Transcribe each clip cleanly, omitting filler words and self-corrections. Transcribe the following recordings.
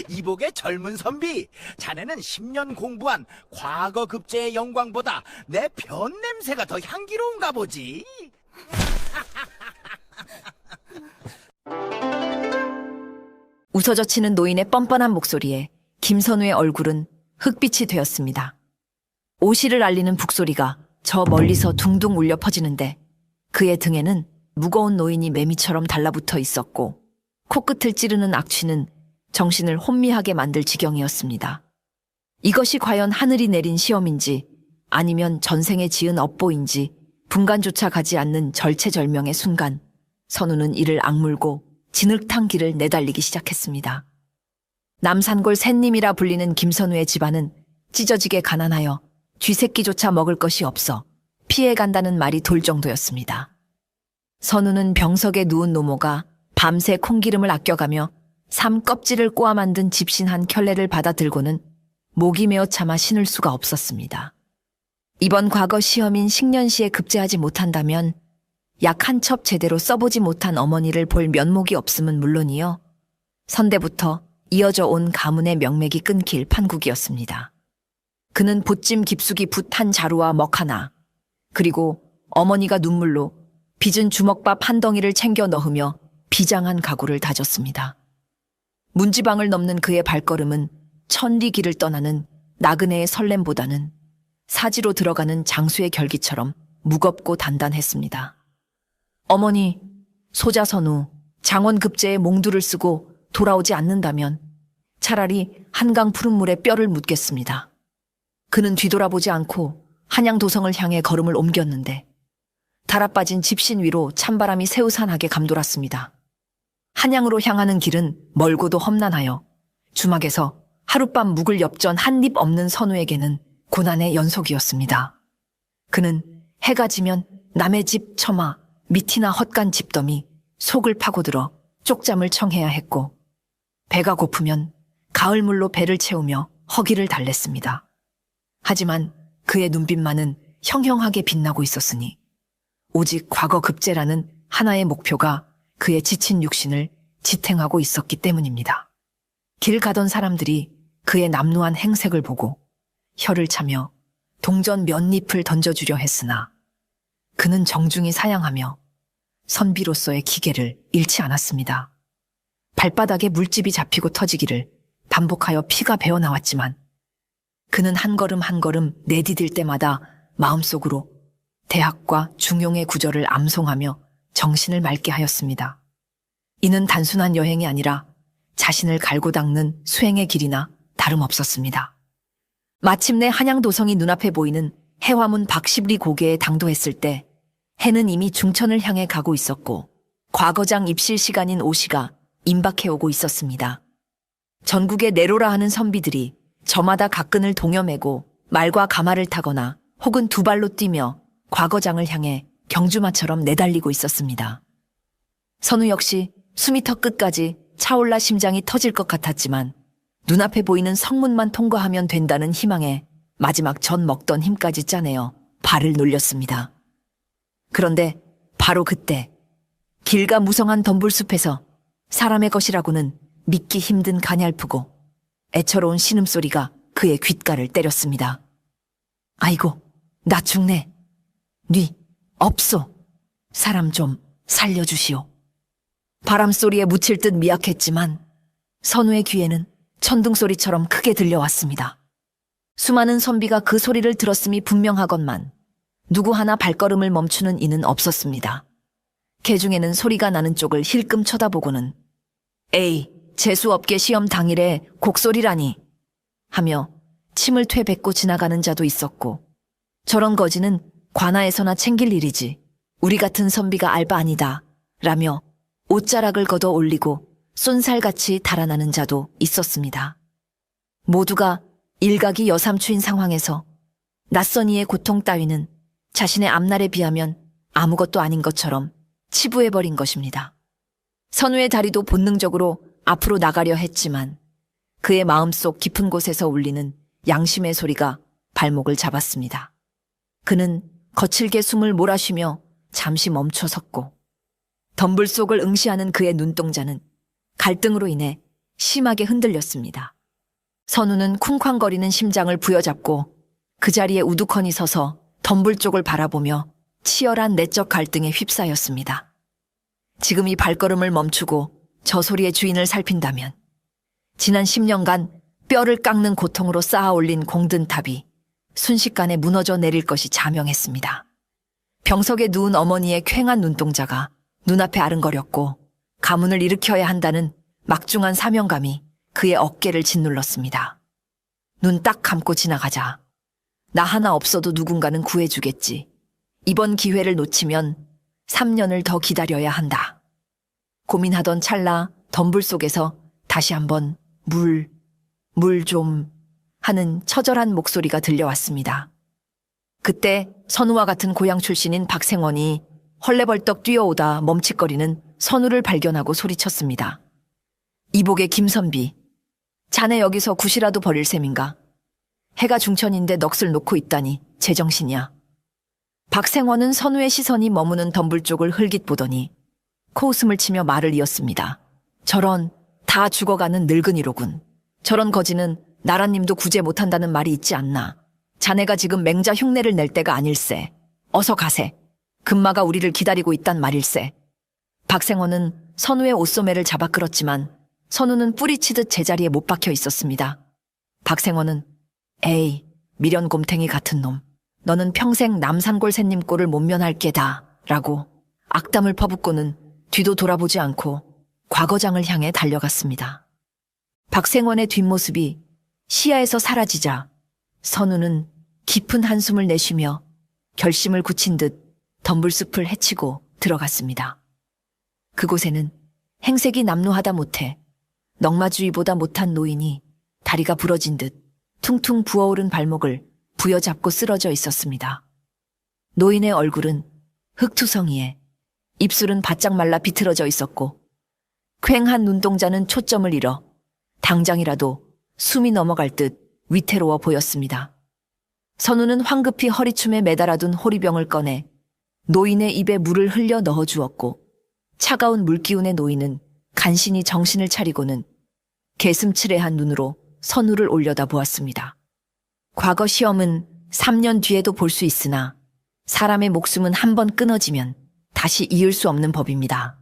이복의 젊은 선비, 자네는 10년 공부한 과거 급제의 영광보다 내 변 냄새가 더 향기로운가 보지. 웃어젖히는 노인의 뻔뻔한 목소리에 김선우의 얼굴은 흑빛이 되었습니다. 오시를 알리는 북소리가 저 멀리서 둥둥 울려 퍼지는데 그의 등에는 무거운 노인이 매미처럼 달라붙어 있었고 코끝을 찌르는 악취는 정신을 혼미하게 만들 지경이었습니다. 이것이 과연 하늘이 내린 시험인지 아니면 전생에 지은 업보인지 분간조차 가지 않는 절체절명의 순간 선우는 이를 악물고 진흙탕 길을 내달리기 시작했습니다. 남산골 샌님이라 불리는 김선우의 집안은 찢어지게 가난하여 쥐새끼조차 먹을 것이 없어 피해간다는 말이 돌 정도였습니다. 선우는 병석에 누운 노모가 밤새 콩기름을 아껴가며 삼 껍질을 꼬아 만든 집신 켤레를 받아 들고는 목이 메어 참아 신을 수가 없었습니다. 이번 과거 시험인 식년시에 급제하지 못한다면 약 한 첩 제대로 써보지 못한 어머니를 볼 면목이 없음은 물론이요. 선대부터 이어져 온 가문의 명맥이 끊길 판국이었습니다. 그는 보찜 깊숙이 붓한 자루와 먹 하나, 그리고 어머니가 눈물로 빚은 주먹밥 한 덩이를 챙겨 넣으며 비장한 각오를 다졌습니다. 문지방을 넘는 그의 발걸음은 천리 길을 떠나는 나그네의 설렘보다는 사지로 들어가는 장수의 결기처럼 무겁고 단단했습니다. 어머니, 소자 선우, 장원급제에 몽두를 쓰고 돌아오지 않는다면 차라리 한강 푸른 물에 뼈를 묻겠습니다. 그는 뒤돌아보지 않고 한양도성을 향해 걸음을 옮겼는데 달아빠진 집신 위로 찬바람이 새우산하게 감돌았습니다. 한양으로 향하는 길은 멀고도 험난하여 주막에서 하룻밤 묵을 엽전 한 입 없는 선우에게는 고난의 연속이었습니다. 그는 해가 지면 남의 집 처마, 밑이나 헛간 집더미, 속을 파고들어 쪽잠을 청해야 했고 배가 고프면 가을물로 배를 채우며 허기를 달랬습니다. 하지만 그의 눈빛만은 형형하게 빛나고 있었으니 오직 과거 급제라는 하나의 목표가 그의 지친 육신을 지탱하고 있었기 때문입니다. 길 가던 사람들이 그의 남루한 행색을 보고 혀를 차며 동전 몇 잎을 던져주려 했으나 그는 정중히 사양하며 선비로서의 기계를 잃지 않았습니다. 발바닥에 물집이 잡히고 터지기를 반복하여 피가 배어나왔지만 그는 한 걸음 한 걸음 내디딜 때마다 마음속으로 대학과 중용의 구절을 암송하며 정신을 맑게 하였습니다. 이는 단순한 여행이 아니라 자신을 갈고 닦는 수행의 길이나 다름없었습니다. 마침내 한양도성이 눈앞에 보이는 해화문 박십리 고개에 당도했을 때 해는 이미 중천을 향해 가고 있었고 과거장 입실 시간인 오시가 임박해오고 있었습니다. 전국에 내로라 하는 선비들이 저마다 각근을 동여매고 말과 가마를 타거나 혹은 두 발로 뛰며 과거장을 향해 경주마처럼 내달리고 있었습니다. 선우 역시 수미터 끝까지 차올라 심장이 터질 것 같았지만 눈앞에 보이는 성문만 통과하면 된다는 희망에 마지막 전 먹던 힘까지 짜내어 발을 놀렸습니다. 그런데 바로 그때 길가 무성한 덤불숲에서 사람의 것이라고는 믿기 힘든 가냘프고 애처로운 신음소리가 그의 귓가를 때렸습니다. 아이고, 나 죽네. 뉘, 없소. 사람 좀 살려주시오. 바람소리에 묻힐 듯 미약했지만 선우의 귀에는 천둥소리처럼 크게 들려왔습니다. 수많은 선비가 그 소리를 들었음이 분명하건만 누구 하나 발걸음을 멈추는 이는 없었습니다. 개중에는 소리가 나는 쪽을 힐끔 쳐다보고는 에이, 재수없게 시험 당일에 곡소리라니 하며 침을 퇴뱉고 지나가는 자도 있었고 저런 거지는 관아에서나 챙길 일이지 우리 같은 선비가 알 바 아니다 라며 옷자락을 걷어 올리고 쏜살같이 달아나는 자도 있었습니다. 모두가 일각이 여삼추인 상황에서 낯선 이의 고통 따위는 자신의 앞날에 비하면 아무것도 아닌 것처럼 치부해버린 것입니다. 선우의 다리도 본능적으로 앞으로 나가려 했지만 그의 마음속 깊은 곳에서 울리는 양심의 소리가 발목을 잡았습니다. 그는 거칠게 숨을 몰아쉬며 잠시 멈춰 섰고 덤불 속을 응시하는 그의 눈동자는 갈등으로 인해 심하게 흔들렸습니다. 선우는 쿵쾅거리는 심장을 부여잡고 그 자리에 우두커니 서서 덤불 쪽을 바라보며 치열한 내적 갈등에 휩싸였습니다. 지금 이 발걸음을 멈추고 저 소리의 주인을 살핀다면 지난 10년간 뼈를 깎는 고통으로 쌓아 올린 공든탑이 순식간에 무너져 내릴 것이 자명했습니다. 병석에 누운 어머니의 퀭한 눈동자가 눈앞에 아른거렸고 가문을 일으켜야 한다는 막중한 사명감이 그의 어깨를 짓눌렀습니다. 눈 딱 감고 지나가자. 나 하나 없어도 누군가는 구해주겠지. 이번 기회를 놓치면 3년을 더 기다려야 한다. 고민하던 찰나 덤불 속에서 다시 한번 물 좀 하는 처절한 목소리가 들려왔습니다. 그때 선우와 같은 고향 출신인 박생원이 헐레벌떡 뛰어오다 멈칫거리는 선우를 발견하고 소리쳤습니다. 이복의 김선비, 자네 여기서 굿이라도 버릴 셈인가? 해가 중천인데 넋을 놓고 있다니 제정신이야. 박생원은 선우의 시선이 머무는 덤불 쪽을 흘깃 보더니 코웃음을 치며 말을 이었습니다. 저런 다 죽어가는 늙은이로군. 저런 거지는 나라님도 구제 못한다는 말이 있지 않나. 자네가 지금 맹자 흉내를 낼 때가 아닐세. 어서 가세. 금마가 우리를 기다리고 있단 말일세. 박생원은 선우의 옷소매를 잡아 끌었지만 선우는 뿌리치듯 제자리에 못 박혀 있었습니다. 박생원은 에이, 미련곰탱이 같은 놈. 너는 평생 남산골 샌님 꼴을 못 면할 게다. 라고 악담을 퍼붓고는 뒤도 돌아보지 않고 과거장을 향해 달려갔습니다. 박생원의 뒷모습이 시야에서 사라지자 선우는 깊은 한숨을 내쉬며 결심을 굳힌 듯 덤불숲을 헤치고 들어갔습니다. 그곳에는 행색이 남루하다 못해 넝마주의보다 못한 노인이 다리가 부러진 듯 퉁퉁 부어오른 발목을 부여잡고 쓰러져 있었습니다. 노인의 얼굴은 흑투성이에 입술은 바짝 말라 비틀어져 있었고 퀭한 눈동자는 초점을 잃어 당장이라도 숨이 넘어갈 듯 위태로워 보였습니다. 선우는 황급히 허리춤에 매달아둔 호리병을 꺼내 노인의 입에 물을 흘려 넣어주었고 차가운 물기운의 노인은 간신히 정신을 차리고는 개슴츠레한 눈으로 선우를 올려다 보았습니다. 과거 시험은 3년 뒤에도 볼 수 있으나 사람의 목숨은 한 번 끊어지면 다시 이을 수 없는 법입니다.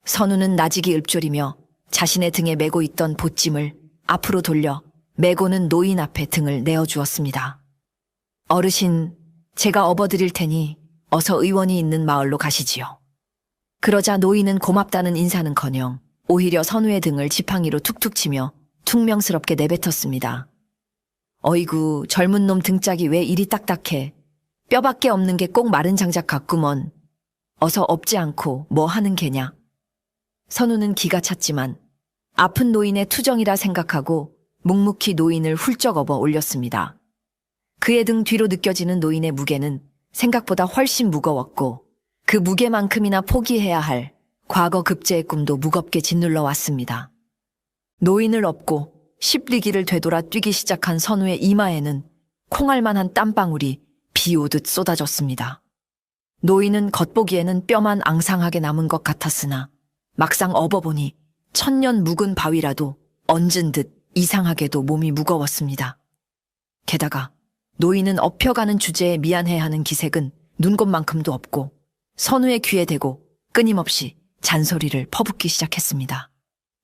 선우는 나직이 읊조리며 자신의 등에 메고 있던 보찜을 앞으로 돌려 메고는 노인 앞에 등을 내어주었습니다. 어르신, 제가 업어드릴 테니 어서 의원이 있는 마을로 가시지요. 그러자 노인은 고맙다는 인사는커녕 오히려 선우의 등을 지팡이로 툭툭 치며 퉁명스럽게 내뱉었습니다. 어이구, 젊은 놈 등짝이 왜 이리 딱딱해. 뼈밖에 없는 게 꼭 마른 장작 같구먼. 어서 업지 않고 뭐 하는 게냐. 선우는 기가 찼지만 아픈 노인의 투정이라 생각하고 묵묵히 노인을 훌쩍 업어 올렸습니다. 그의 등 뒤로 느껴지는 노인의 무게는 생각보다 훨씬 무거웠고 그 무게만큼이나 포기해야 할 과거 급제의 꿈도 무겁게 짓눌러 왔습니다. 노인을 업고 십리기를 되돌아 뛰기 시작한 선우의 이마에는 콩알만한 땀방울이 비 오듯 쏟아졌습니다. 노인은 겉보기에는 뼈만 앙상하게 남은 것 같았으나 막상 업어보니 천년 묵은 바위라도 얹은 듯 이상하게도 몸이 무거웠습니다. 게다가 노인은 업혀가는 주제에 미안해하는 기색은 눈곱만큼도 없고 선우의 귀에 대고 끊임없이 잔소리를 퍼붓기 시작했습니다.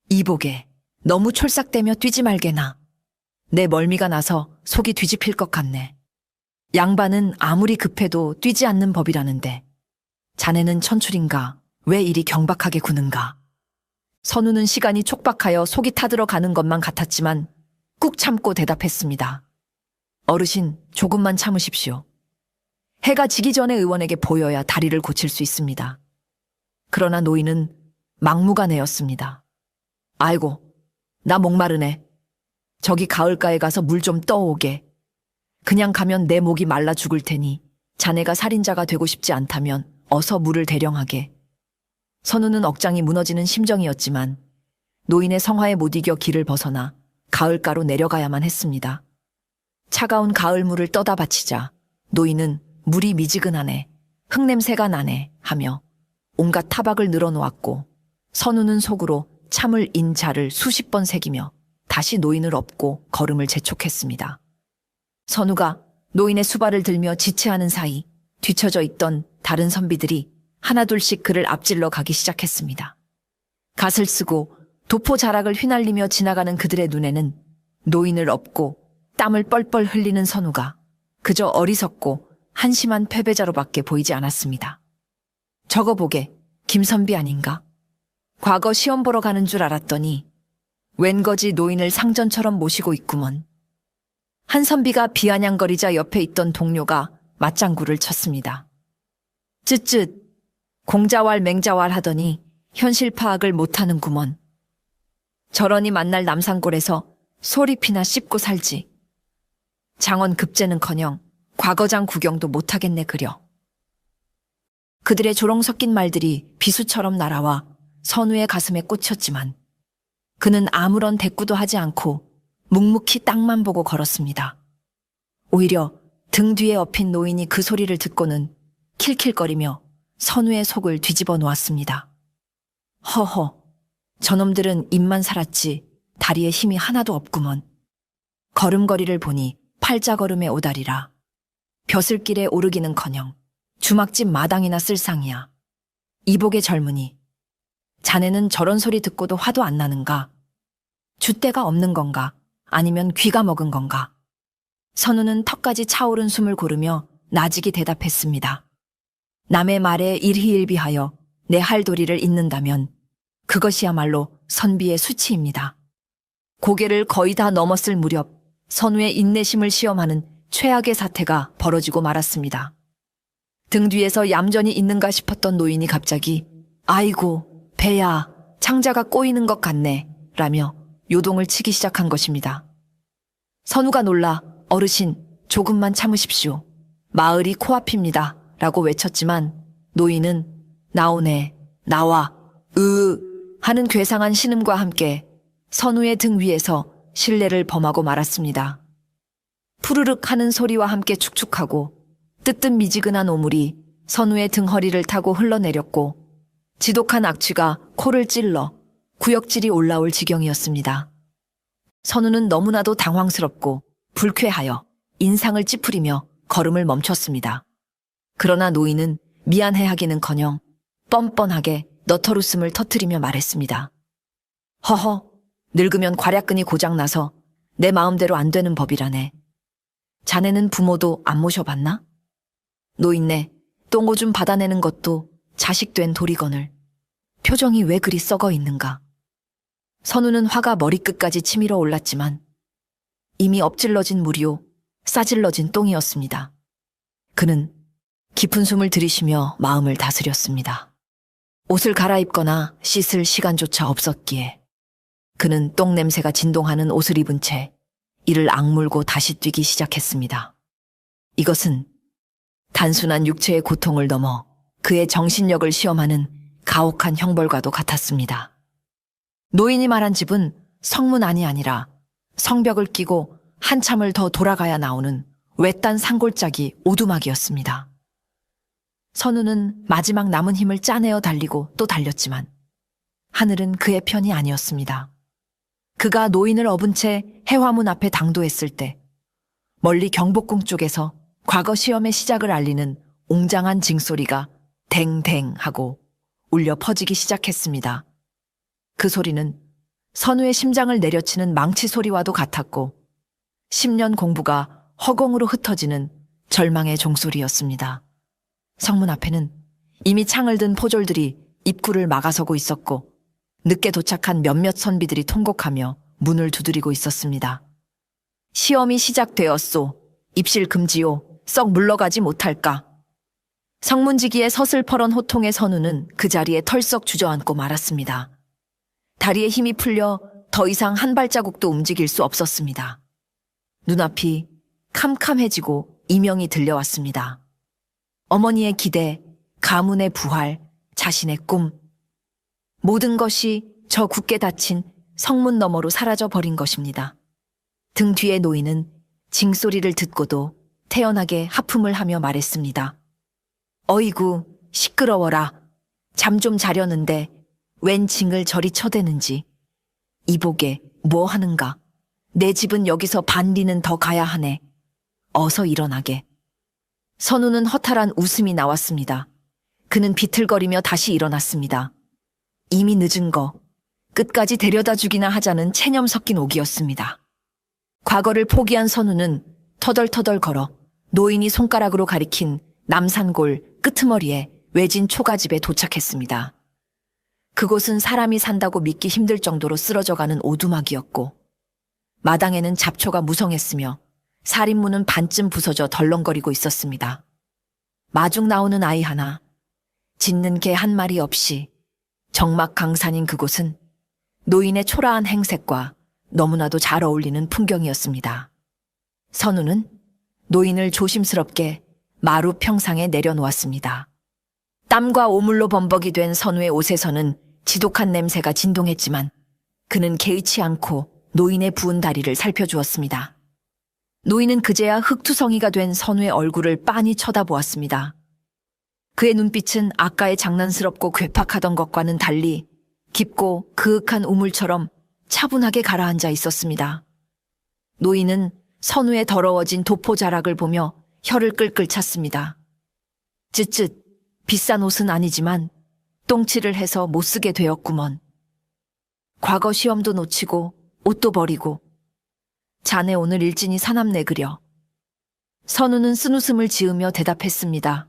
이보게, 너무 촐싹대며 뛰지 말게나. 내 멀미가 나서 속이 뒤집힐 것 같네. 양반은 아무리 급해도 뛰지 않는 법이라는데 자네는 천출인가? 왜 이리 경박하게 구는가? 선우는 시간이 촉박하여 속이 타들어 가는 것만 같았지만 꾹 참고 대답했습니다. 어르신, 조금만 참으십시오. 해가 지기 전에 의원에게 보여야 다리를 고칠 수 있습니다. 그러나 노인은 막무가내였습니다. 아이고, 나 목마르네. 저기 가을가에 가서 물 좀 떠오게. 그냥 가면 내 목이 말라 죽을 테니 자네가 살인자가 되고 싶지 않다면 어서 물을 대령하게. 선우는 억장이 무너지는 심정이었지만 노인의 성화에 못 이겨 길을 벗어나 가을가로 내려가야만 했습니다. 차가운 가을물을 떠다 바치자 노인은 물이 미지근하네, 흙냄새가 나네 하며 온갖 타박을 늘어놓았고 선우는 속으로 참을 인자를 수십 번 새기며 다시 노인을 업고 걸음을 재촉했습니다. 선우가 노인의 수발을 들며 지체하는 사이 뒤처져 있던 다른 선비들이 하나둘씩 그를 앞질러 가기 시작했습니다. 갓을 쓰고 도포 자락을 휘날리며 지나가는 그들의 눈에는 노인을 업고 땀을 뻘뻘 흘리는 선우가 그저 어리석고 한심한 패배자로밖에 보이지 않았습니다. 저거 보게 김선비 아닌가? 과거 시험 보러 가는 줄 알았더니 웬거지 노인을 상전처럼 모시고 있구먼. 한 선비가 비아냥거리자 옆에 있던 동료가 맞장구를 쳤습니다. 쯧쯧, 공자왈 맹자왈 하더니 현실 파악을 못하는구먼. 저러니 만날 남산골에서 소리피나 씹고 살지. 장원 급제는커녕 과거장 구경도 못하겠네 그려. 그들의 조롱 섞인 말들이 비수처럼 날아와 선우의 가슴에 꽂혔지만 그는 아무런 대꾸도 하지 않고 묵묵히 땅만 보고 걸었습니다. 오히려 등 뒤에 엎인 노인이 그 소리를 듣고는 킬킬거리며 선우의 속을 뒤집어 놓았습니다. 허허, 저놈들은 입만 살았지 다리에 힘이 하나도 없구먼. 걸음걸이를 보니 팔자걸음에 오다리라. 벼슬길에 오르기는커녕 주막집 마당이나 쓸 상이야. 이복의 젊은이, 자네는 저런 소리 듣고도 화도 안 나는가? 줏대가 없는 건가? 아니면 귀가 먹은 건가? 선우는 턱까지 차오른 숨을 고르며 나직이 대답했습니다. 남의 말에 일희일비하여 내 할 도리를 잇는다면 그것이야말로 선비의 수치입니다. 고개를 거의 다 넘었을 무렵 선우의 인내심을 시험하는 최악의 사태가 벌어지고 말았습니다. 등 뒤에서 얌전히 있는가 싶었던 노인이 갑자기 아이고 배야 창자가 꼬이는 것 같네 라며 요동을 치기 시작한 것입니다. 선우가 놀라 어르신 조금만 참으십시오. 마을이 코앞입니다 라고 외쳤지만 노인은 나오네 나와 하는 괴상한 신음과 함께 선우의 등 위에서 실내를 범하고 말았습니다. 푸르륵 하는 소리와 함께 축축하고 뜨뜻미지근한 오물이 선우의 등허리를 타고 흘러내렸고 지독한 악취가 코를 찔러 구역질이 올라올 지경이었습니다. 선우는 너무나도 당황스럽고 불쾌하여 인상을 찌푸리며 걸음을 멈췄습니다. 그러나 노인은 미안해하기는커녕 뻔뻔하게 너털웃음을 터뜨리며 말했습니다. 허허, 늙으면 괄약근이 고장나서 내 마음대로 안 되는 법이라네. 자네는 부모도 안 모셔봤나? 노인네, 똥오줌 받아내는 것도 자식된 도리거늘. 표정이 왜 그리 썩어 있는가? 선우는 화가 머리끝까지 치밀어 올랐지만 이미 엎질러진 물이요, 싸질러진 똥이었습니다. 그는 깊은 숨을 들이쉬며 마음을 다스렸습니다. 옷을 갈아입거나 씻을 시간조차 없었기에 그는 똥 냄새가 진동하는 옷을 입은 채 이를 악물고 다시 뛰기 시작했습니다. 이것은 단순한 육체의 고통을 넘어 그의 정신력을 시험하는 가혹한 형벌과도 같았습니다. 노인이 말한 집은 성문 안이 아니라 성벽을 끼고 한참을 더 돌아가야 나오는 외딴 산골짜기 오두막이었습니다. 선우는 마지막 남은 힘을 짜내어 달리고 또 달렸지만 하늘은 그의 편이 아니었습니다. 그가 노인을 업은 채 해화문 앞에 당도했을 때 멀리 경복궁 쪽에서 과거 시험의 시작을 알리는 웅장한 징소리가 댕댕 하고 울려 퍼지기 시작했습니다. 그 소리는 선우의 심장을 내려치는 망치 소리와도 같았고 10년 공부가 허공으로 흩어지는 절망의 종소리였습니다. 성문 앞에는 이미 창을 든 포졸들이 입구를 막아서고 있었고 늦게 도착한 몇몇 선비들이 통곡하며 문을 두드리고 있었습니다. 시험이 시작되었소. 입실 금지요. 썩 물러가지 못할까. 성문지기에 서슬퍼런 호통의 선우는 그 자리에 털썩 주저앉고 말았습니다. 다리에 힘이 풀려 더 이상 한 발자국도 움직일 수 없었습니다. 눈앞이 캄캄해지고 이명이 들려왔습니다. 어머니의 기대, 가문의 부활, 자신의 꿈. 모든 것이 저 굳게 닫힌 성문 너머로 사라져 버린 것입니다. 등 뒤의 노인은 징소리를 듣고도 태연하게 하품을 하며 말했습니다. 어이구, 시끄러워라. 잠 좀 자려는데 웬 징을 저리 쳐대는지. 이보게 뭐 하는가. 내 집은 여기서 반리는 더 가야 하네. 어서 일어나게. 선우는 허탈한 웃음이 나왔습니다. 그는 비틀거리며 다시 일어났습니다. 이미 늦은 거 끝까지 데려다 주기나 하자는 체념 섞인 옥이었습니다. 과거를 포기한 선우는 터덜터덜 걸어 노인이 손가락으로 가리킨 남산골 끄트머리에 외진 초가집에 도착했습니다. 그곳은 사람이 산다고 믿기 힘들 정도로 쓰러져가는 오두막이었고 마당에는 잡초가 무성했으며 살인문은 반쯤 부서져 덜렁거리고 있었습니다. 마중 나오는 아이 하나, 짖는 개 한 마리 없이 적막강산인 그곳은 노인의 초라한 행색과 너무나도 잘 어울리는 풍경이었습니다. 선우는 노인을 조심스럽게 마루 평상에 내려놓았습니다. 땀과 오물로 범벅이 된 선우의 옷에서는 지독한 냄새가 진동했지만 그는 개의치 않고 노인의 부은 다리를 살펴주었습니다. 노인은 그제야 흙투성이가 된 선우의 얼굴을 빤히 쳐다보았습니다. 그의 눈빛은 아까의 장난스럽고 괴팍하던 것과는 달리 깊고 그윽한 우물처럼 차분하게 가라앉아 있었습니다. 노인은 선우의 더러워진 도포자락을 보며 혀를 끌끌 찼습니다. 쯧쯧, 비싼 옷은 아니지만 똥칠을 해서 못 쓰게 되었구먼. 과거 시험도 놓치고 옷도 버리고 자네 오늘 일진이 사납네 그려. 선우는 쓴웃음을 지으며 대답했습니다.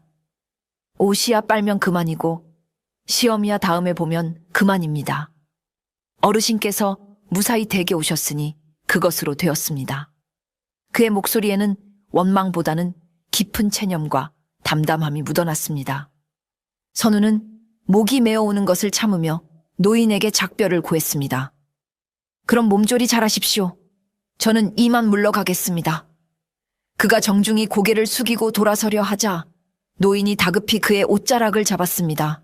옷이야 빨면 그만이고 시험이야 다음에 보면 그만입니다. 어르신께서 무사히 댁에 오셨으니 그것으로 되었습니다. 그의 목소리에는 원망보다는 깊은 체념과 담담함이 묻어났습니다. 선우는 목이 메어오는 것을 참으며 노인에게 작별을 구했습니다. 그럼 몸조리 잘하십시오. 저는 이만 물러가겠습니다. 그가 정중히 고개를 숙이고 돌아서려 하자 노인이 다급히 그의 옷자락을 잡았습니다.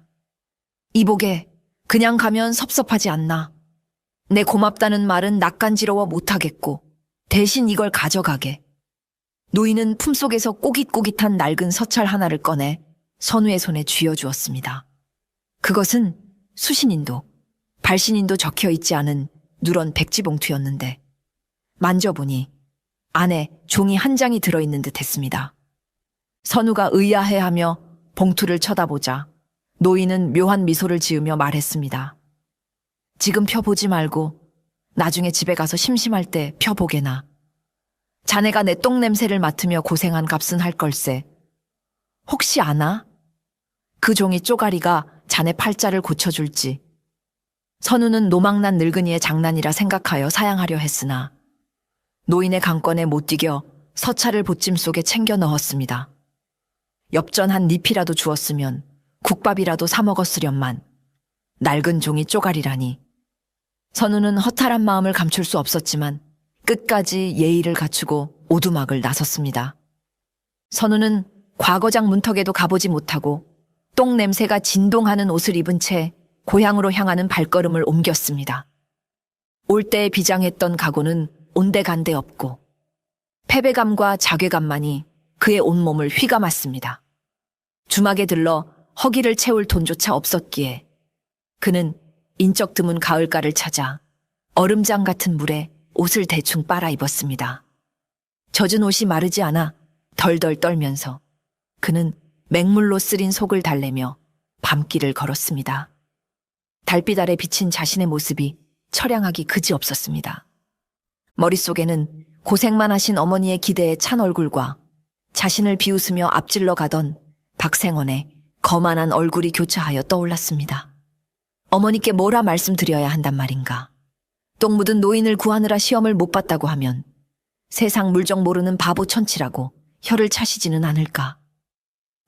이보게, 그냥 가면 섭섭하지 않나. 내 고맙다는 말은 낯간지러워 못하겠고 대신 이걸 가져가게. 노인은 품속에서 꼬깃꼬깃한 낡은 서찰 하나를 꺼내 선우의 손에 쥐어주었습니다. 그것은 수신인도, 발신인도 적혀있지 않은 누런 백지봉투였는데 만져보니 안에 종이 한 장이 들어있는 듯 했습니다. 선우가 의아해하며 봉투를 쳐다보자 노인은 묘한 미소를 지으며 말했습니다. 지금 펴보지 말고 나중에 집에 가서 심심할 때 펴보게나. 자네가 내 똥냄새를 맡으며 고생한 값은 할 걸세. 혹시 아나? 그 종이 쪼가리가 자네 팔자를 고쳐줄지. 선우는 노망난 늙은이의 장난이라 생각하여 사양하려 했으나 노인의 강권에 못 이겨 서찰을 보찜 속에 챙겨 넣었습니다. 엽전 한 잎이라도 주었으면 국밥이라도 사 먹었으련만 낡은 종이 쪼가리라니. 선우는 허탈한 마음을 감출 수 없었지만 끝까지 예의를 갖추고 오두막을 나섰습니다. 선우는 과거장 문턱에도 가보지 못하고 똥 냄새가 진동하는 옷을 입은 채 고향으로 향하는 발걸음을 옮겼습니다. 올 때에 비장했던 각오는 온데간데 없고 패배감과 자괴감만이 그의 온몸을 휘감았습니다. 주막에 들러 허기를 채울 돈조차 없었기에 그는 인적 드문 가을가를 찾아 얼음장 같은 물에 옷을 대충 빨아 입었습니다. 젖은 옷이 마르지 않아 덜덜 떨면서 그는 맹물로 쓰린 속을 달래며 밤길을 걸었습니다. 달빛 아래 비친 자신의 모습이 처량하기 그지없었습니다. 머릿속에는 고생만 하신 어머니의 기대에 찬 얼굴과 자신을 비웃으며 앞질러 가던 박생원의 거만한 얼굴이 교차하여 떠올랐습니다. 어머니께 뭐라 말씀드려야 한단 말인가. 똥 묻은 노인을 구하느라 시험을 못 봤다고 하면 세상 물정 모르는 바보 천치라고 혀를 차시지는 않을까.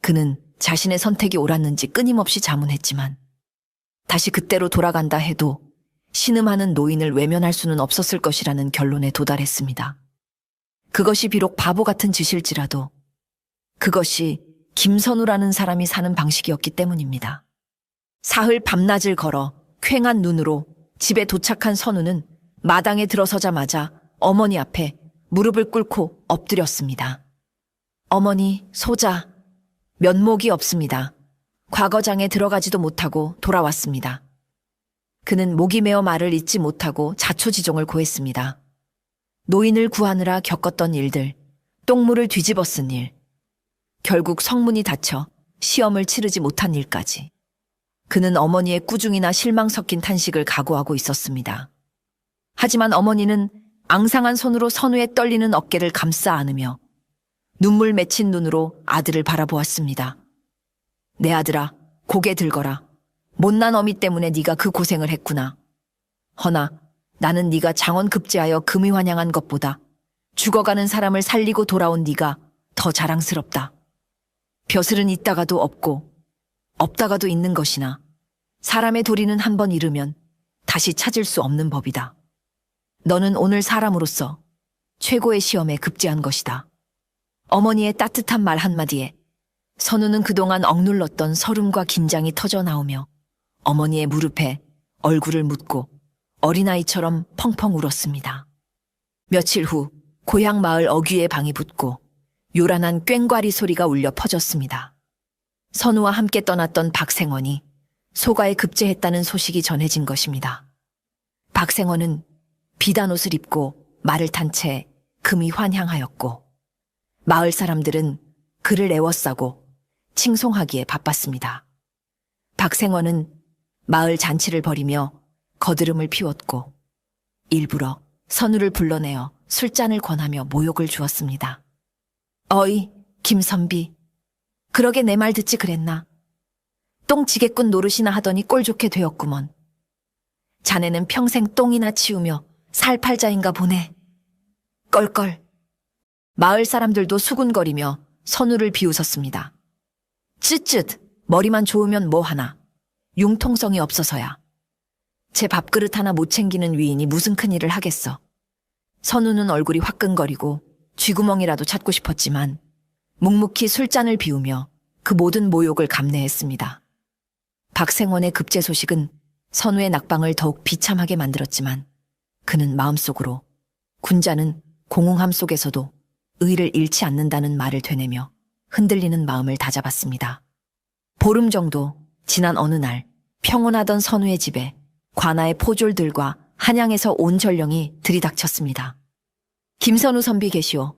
그는 자신의 선택이 옳았는지 끊임없이 자문했지만 다시 그때로 돌아간다 해도 신음하는 노인을 외면할 수는 없었을 것이라는 결론에 도달했습니다. 그것이 비록 바보 같은 짓일지라도 그것이 김선우라는 사람이 사는 방식이었기 때문입니다. 사흘 밤낮을 걸어 퀭한 눈으로 집에 도착한 선우는 마당에 들어서자마자 어머니 앞에 무릎을 꿇고 엎드렸습니다. 어머니, 소자, 면목이 없습니다. 과거장에 들어가지도 못하고 돌아왔습니다. 그는 목이 메어 말을 잇지 못하고 자초지종을 고했습니다. 노인을 구하느라 겪었던 일들, 똥물을 뒤집어 쓴 일, 결국 성문이 닫혀 시험을 치르지 못한 일까지. 그는 어머니의 꾸중이나 실망 섞인 탄식을 각오하고 있었습니다. 하지만 어머니는 앙상한 손으로 선우의 떨리는 어깨를 감싸 안으며 눈물 맺힌 눈으로 아들을 바라보았습니다. 내 아들아, 고개 들거라. 못난 어미 때문에 네가 그 고생을 했구나. 허나 나는 네가 장원 급제하여 금이 환양한 것보다 죽어가는 사람을 살리고 돌아온 네가 더 자랑스럽다. 벼슬은 있다가도 없고 없다가도 있는 것이나 사람의 도리는 한 번 잃으면 다시 찾을 수 없는 법이다. 너는 오늘 사람으로서 최고의 시험에 급제한 것이다. 어머니의 따뜻한 말 한마디에 선우는 그동안 억눌렀던 서름과 긴장이 터져 나오며 어머니의 무릎에 얼굴을 묻고 어린아이처럼 펑펑 울었습니다. 며칠 후 고향 마을 어귀의 방이 붙고 요란한 꽹과리 소리가 울려 퍼졌습니다. 선우와 함께 떠났던 박생원이 소가에 급제했다는 소식이 전해진 것입니다. 박생원은 비단 옷을 입고 말을 탄 채 금이 환향하였고 마을 사람들은 그를 애워싸고 칭송하기에 바빴습니다. 박생원은 마을 잔치를 벌이며 거드름을 피웠고 일부러 선우를 불러내어 술잔을 권하며 모욕을 주었습니다. 어이, 김선비. 그러게 내 말 듣지 그랬나? 똥지게꾼 노릇이나 하더니 꼴 좋게 되었구먼. 자네는 평생 똥이나 치우며 살팔자인가 보네. 껄껄. 마을 사람들도 수군거리며 선우를 비웃었습니다. 쯧쯧, 머리만 좋으면 뭐하나. 융통성이 없어서야. 제 밥그릇 하나 못 챙기는 위인이 무슨 큰일을 하겠어. 선우는 얼굴이 화끈거리고 쥐구멍이라도 찾고 싶었지만 묵묵히 술잔을 비우며 그 모든 모욕을 감내했습니다. 박생원의 급제 소식은 선우의 낙방을 더욱 비참하게 만들었지만 그는 마음속으로 군자는 공허함 속에서도 의를 잃지 않는다는 말을 되뇌며 흔들리는 마음을 다잡았습니다. 보름 정도 지난 어느 날 평온하던 선우의 집에 관아의 포졸들과 한양에서 온 전령이 들이닥쳤습니다. 김선우 선비 계시오.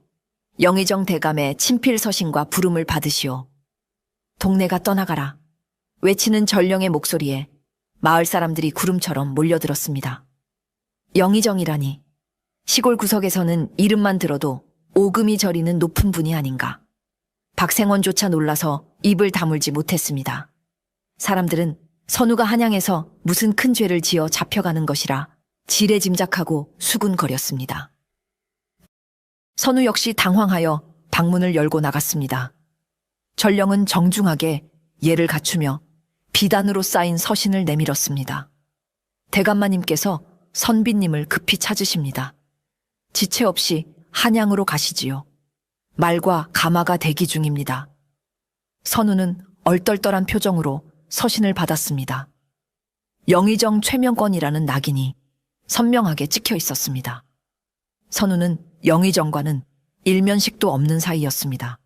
영의정 대감의 친필 서신과 부름을 받으시오. 동네가 떠나가라. 외치는 전령의 목소리에 마을 사람들이 구름처럼 몰려들었습니다. 영의정이라니. 시골 구석에서는 이름만 들어도 오금이 저리는 높은 분이 아닌가. 박생원조차 놀라서 입을 다물지 못했습니다. 사람들은 선우가 한양에서 무슨 큰 죄를 지어 잡혀가는 것이라 지레짐작하고 수군거렸습니다. 선우 역시 당황하여 방문을 열고 나갔습니다. 전령은 정중하게 예를 갖추며 비단으로 쌓인 서신을 내밀었습니다. 대감마님께서 선비님을 급히 찾으십니다. 지체 없이 한양으로 가시지요. 말과 가마가 대기 중입니다. 선우는 얼떨떨한 표정으로 서신을 받았습니다. 영의정 최명권이라는 낙인이 선명하게 찍혀 있었습니다. 선우는 영의정과는 일면식도 없는 사이였습니다.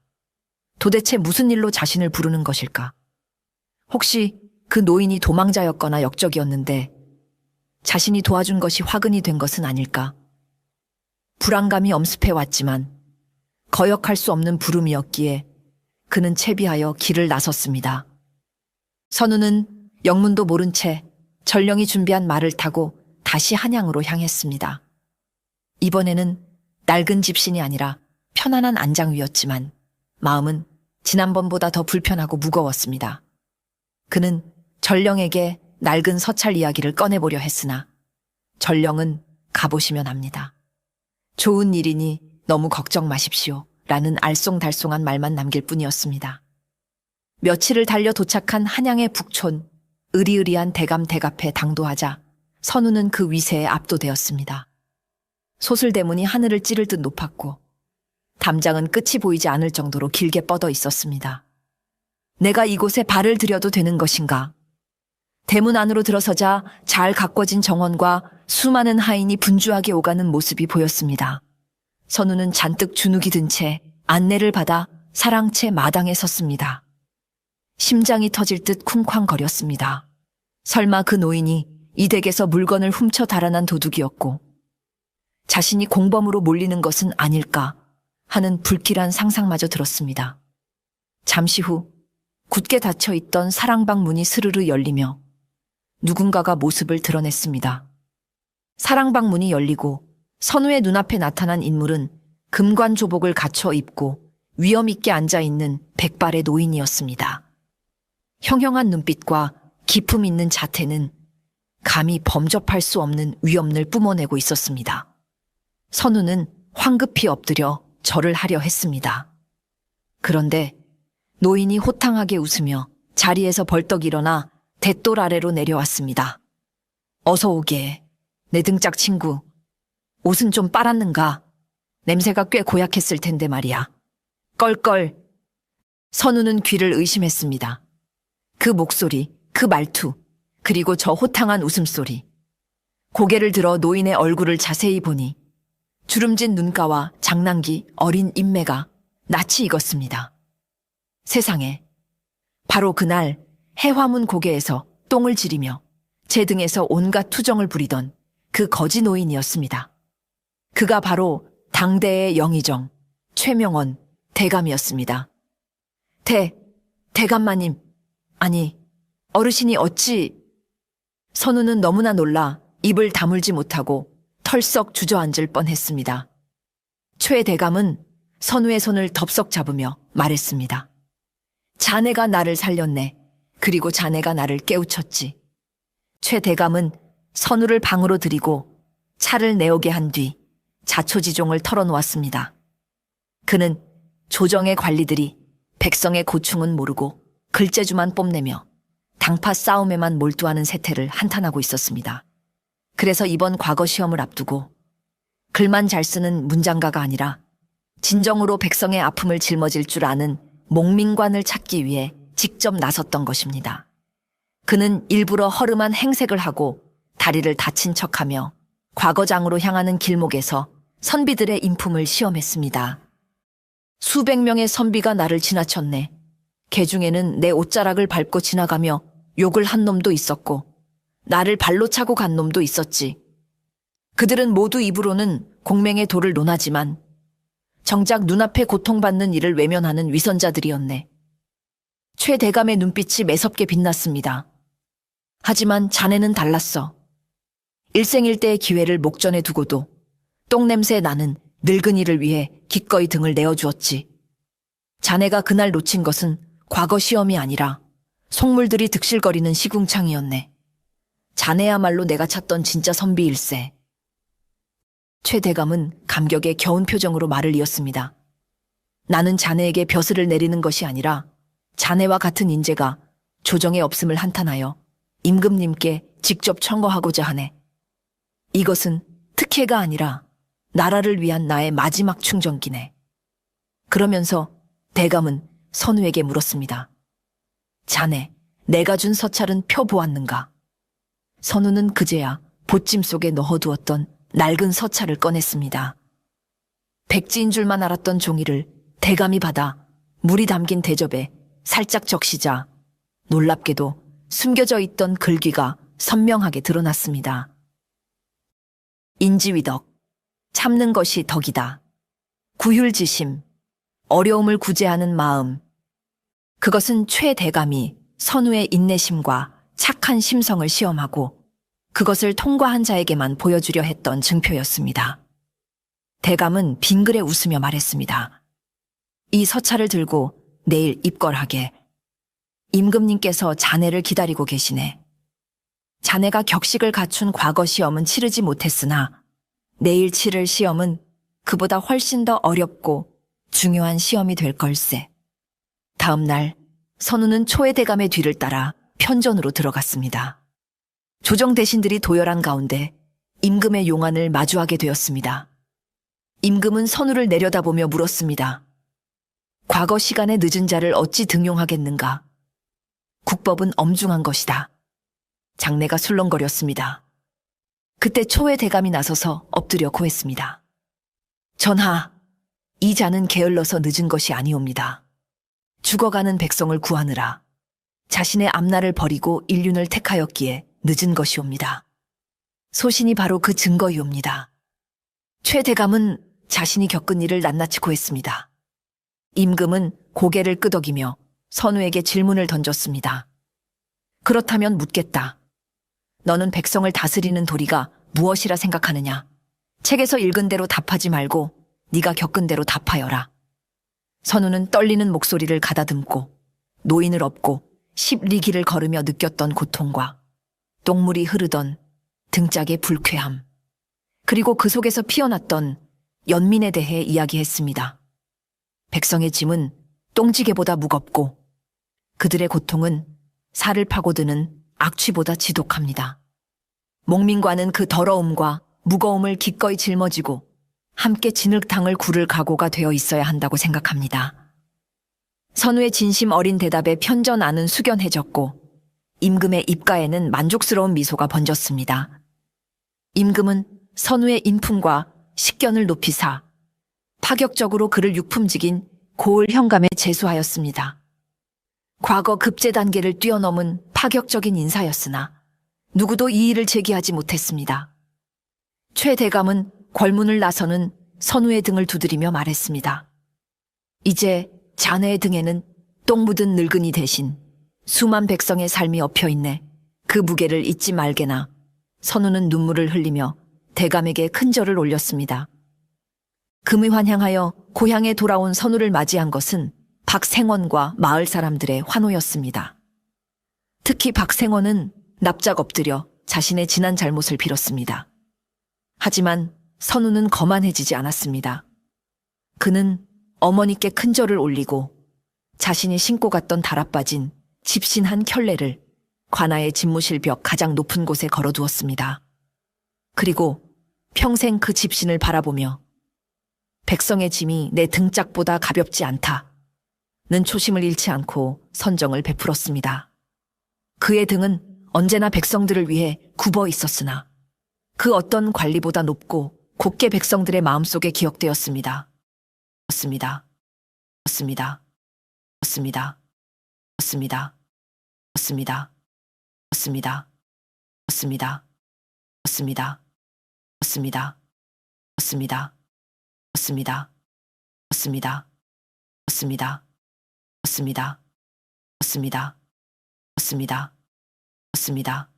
도대체 무슨 일로 자신을 부르는 것일까? 혹시 그 노인이 도망자였거나 역적이었는데 자신이 도와준 것이 화근이 된 것은 아닐까? 불안감이 엄습해 왔지만 거역할 수 없는 부름이었기에 그는 채비하여 길을 나섰습니다. 선우는 영문도 모른 채 전령이 준비한 말을 타고 다시 한양으로 향했습니다. 이번에는 낡은 집신이 아니라 편안한 안장 위였지만 마음은 지난번보다 더 불편하고 무거웠습니다. 그는 전령에게 낡은 서찰 이야기를 꺼내보려 했으나 전령은 가보시면 합니다. 좋은 일이니 너무 걱정 마십시오. 라는 알쏭달쏭한 말만 남길 뿐이었습니다. 며칠을 달려 도착한 한양의 북촌, 으리으리한 대감 대갑에 당도하자 선우는 그 위세에 압도되었습니다. 소슬대문이 하늘을 찌를 듯 높았고 담장은 끝이 보이지 않을 정도로 길게 뻗어 있었습니다. 내가 이곳에 발을 들여도 되는 것인가? 대문 안으로 들어서자 잘 가꿔진 정원과 수많은 하인이 분주하게 오가는 모습이 보였습니다. 선우는 잔뜩 주눅이 든 채 안내를 받아 사랑채 마당에 섰습니다. 심장이 터질 듯 쿵쾅거렸습니다. 설마 그 노인이 이 댁에서 물건을 훔쳐 달아난 도둑이었고 자신이 공범으로 몰리는 것은 아닐까 하는 불길한 상상마저 들었습니다. 잠시 후 굳게 닫혀있던 사랑방 문이 스르르 열리며 누군가가 모습을 드러냈습니다. 사랑방 문이 열리고 선우의 눈앞에 나타난 인물은 금관조복을 갖춰 입고 위엄있게 앉아있는 백발의 노인이었습니다. 형형한 눈빛과 기품 있는 자태는 감히 범접할 수 없는 위엄을 뿜어내고 있었습니다. 선우는 황급히 엎드려 절을 하려 했습니다. 그런데 노인이 호탕하게 웃으며 자리에서 벌떡 일어나 대돌 아래로 내려왔습니다. 어서 오게, 내 등짝 친구. 옷은 좀 빨았는가? 냄새가 꽤 고약했을 텐데 말이야. 껄껄. 선우는 귀를 의심했습니다. 그 목소리, 그 말투, 그리고 저 호탕한 웃음소리. 고개를 들어 노인의 얼굴을 자세히 보니 주름진 눈가와 장난기 어린 인매가 낯이 익었습니다. 세상에, 바로 그날 해화문 고개에서 똥을 지리며 제 등에서 온갖 투정을 부리던 그 거지 노인이었습니다. 그가 바로 당대의 영의정 최명원 대감이었습니다. 대감마님, 아니, 어르신이 어찌... 선우는 너무나 놀라 입을 다물지 못하고 털썩 주저앉을 뻔했습니다. 최 대감은 선우의 손을 덥석 잡으며 말했습니다. 자네가 나를 살렸네. 그리고 자네가 나를 깨우쳤지. 최 대감은 선우를 방으로 들이고 차를 내오게 한 뒤 자초지종을 털어놓았습니다. 그는 조정의 관리들이 백성의 고충은 모르고 글재주만 뽐내며 당파 싸움에만 몰두하는 세태를 한탄하고 있었습니다. 그래서 이번 과거 시험을 앞두고 글만 잘 쓰는 문장가가 아니라 진정으로 백성의 아픔을 짊어질 줄 아는 목민관을 찾기 위해 직접 나섰던 것입니다. 그는 일부러 허름한 행색을 하고 다리를 다친 척하며 과거장으로 향하는 길목에서 선비들의 인품을 시험했습니다. 수백 명의 선비가 나를 지나쳤네. 개 중에는 내 옷자락을 밟고 지나가며 욕을 한 놈도 있었고 나를 발로 차고 간 놈도 있었지. 그들은 모두 입으로는 공맹의 도를 논하지만 정작 눈앞에 고통받는 이를 외면하는 위선자들이었네. 최 대감의 눈빛이 매섭게 빛났습니다. 하지만 자네는 달랐어. 일생일대의 기회를 목전에 두고도 똥냄새 나는 늙은이를 위해 기꺼이 등을 내어주었지. 자네가 그날 놓친 것은 과거 시험이 아니라 속물들이 득실거리는 시궁창이었네. 자네야말로 내가 찾던 진짜 선비일세. 최 대감은 감격에 겨운 표정으로 말을 이었습니다. 나는 자네에게 벼슬을 내리는 것이 아니라 자네와 같은 인재가 조정에 없음을 한탄하여 임금님께 직접 청거하고자 하네. 이것은 특혜가 아니라 나라를 위한 나의 마지막 충전기네. 그러면서 대감은 선우에게 물었습니다. 자네, 내가 준 서찰은 펴보았는가? 선우는 그제야 보찜 속에 넣어두었던 낡은 서찰을 꺼냈습니다. 백지인 줄만 알았던 종이를 대감이 받아 물이 담긴 대접에 살짝 적시자 놀랍게도 숨겨져 있던 글귀가 선명하게 드러났습니다. 인지위덕, 참는 것이 덕이다. 구휼지심, 어려움을 구제하는 마음. 그것은 최 대감이 선우의 인내심과 착한 심성을 시험하고 그것을 통과한 자에게만 보여주려 했던 증표였습니다. 대감은 빙그레 웃으며 말했습니다. 이 서찰을 들고 내일 입궐하게. 임금님께서 자네를 기다리고 계시네. 자네가 격식을 갖춘 과거 시험은 치르지 못했으나 내일 치를 시험은 그보다 훨씬 더 어렵고 중요한 시험이 될 걸세. 다음 날 선우는 초의 대감의 뒤를 따라 편전으로 들어갔습니다. 조정 대신들이 도열한 가운데 임금의 용안을 마주하게 되었습니다. 임금은 선우를 내려다보며 물었습니다. 과거 시간에 늦은 자를 어찌 등용하겠는가? 국법은 엄중한 것이다. 장내가 술렁거렸습니다. 그때 초의 대감이 나서서 엎드려 고했습니다. 전하, 이 자는 게을러서 늦은 것이 아니옵니다. 죽어가는 백성을 구하느라 자신의 앞날을 버리고 인륜을 택하였기에 늦은 것이옵니다. 소신이 바로 그 증거이옵니다. 최 대감은 자신이 겪은 일을 낱낱이 고했습니다. 임금은 고개를 끄덕이며 선우에게 질문을 던졌습니다. 그렇다면 묻겠다. 너는 백성을 다스리는 도리가 무엇이라 생각하느냐? 책에서 읽은 대로 답하지 말고 네가 겪은 대로 답하여라. 선우는 떨리는 목소리를 가다듬고 노인을 업고 10리길을 걸으며 느꼈던 고통과 똥물이 흐르던 등짝의 불쾌함, 그리고 그 속에서 피어났던 연민에 대해 이야기했습니다. 백성의 짐은 똥지게보다 무겁고 그들의 고통은 살을 파고드는 악취보다 지독합니다. 목민과는 그 더러움과 무거움을 기꺼이 짊어지고 함께 진흙탕을 구를 각오가 되어 있어야 한다고 생각합니다. 선우의 진심 어린 대답에 편전안은 숙연해졌고 임금의 입가에는 만족스러운 미소가 번졌습니다. 임금은 선우의 인품과 식견을 높이사 파격적으로 그를 육품직인 고을 현감에 제수하였습니다. 과거 급제 단계를 뛰어넘은 파격적인 인사였으나 누구도 이 일을 제기하지 못했습니다. 최 대감은 궐문을 나서는 선우의 등을 두드리며 말했습니다. 이제 자네의 등에는 똥 묻은 늙은이 대신 수만 백성의 삶이 엎여있네. 그 무게를 잊지 말게나. 선우는 눈물을 흘리며 대감에게 큰 절을 올렸습니다. 금의환향하여 고향에 돌아온 선우를 맞이한 것은 박생원과 마을 사람들의 환호였습니다. 특히 박생원은 납작 엎드려 자신의 지난 잘못을 빌었습니다. 하지만 선우는 거만해지지 않았습니다. 그는 어머니께 큰 절을 올리고 자신이 신고 갔던 달아빠진 집신 한 켤레를 관아의 집무실 벽 가장 높은 곳에 걸어두었습니다. 그리고 평생 그 집신을 바라보며 백성의 짐이 내 등짝보다 가볍지 않다는 초심을 잃지 않고 선정을 베풀었습니다. 그의 등은 언제나 백성들을 위해 굽어 있었으나 그 어떤 관리보다 높고 곱게 백성들의 마음속에 기억되었습니다. 었습니다. 었습니다. 었습니다. 었습니다. 었습니다. 었습니다. 었습니다. 었습니다. 었습니다. 었습니다. 었습니다. 었습니다. 었습니다. 었습니다. 었습니다. 었습니다. 었습니다.